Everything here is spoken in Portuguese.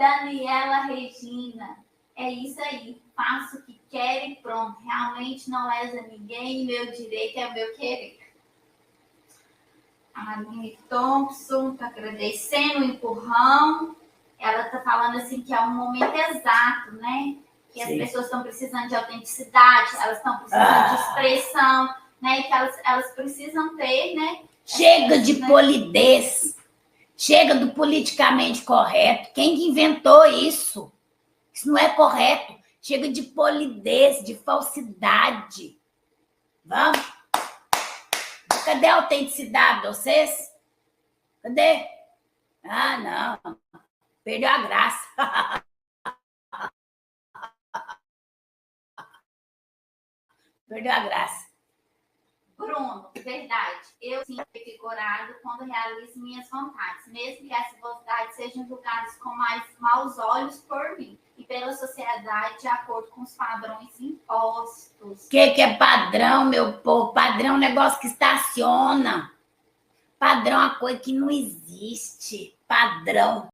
Daniela Regina, é isso aí. Faço o que quero e pronto. Realmente não lesa ninguém. Meu direito é o meu querer. A Aline Thompson tá agradecendo o empurrão. Ela tá falando assim que é um momento exato, né? Que as pessoas estão precisando de autenticidade, elas estão precisando de expressão, né? E que elas precisam ter, né? Chega de polidez. Chega do politicamente correto. Quem que inventou isso? Isso não é correto. Chega de polidez, de falsidade. Vamos? Cadê a autenticidade de vocês? Cadê? Ah, não. Perdeu a graça. Perdeu a graça. Bruno, verdade. Eu sim fico corado quando realizo minhas vontades, mesmo que essas vontades sejam julgadas com mais maus olhos por mim e pela sociedade de acordo com os padrões impostos. O que é padrão, meu povo? Padrão é um negócio que estaciona. Padrão é uma coisa que não existe. Padrão.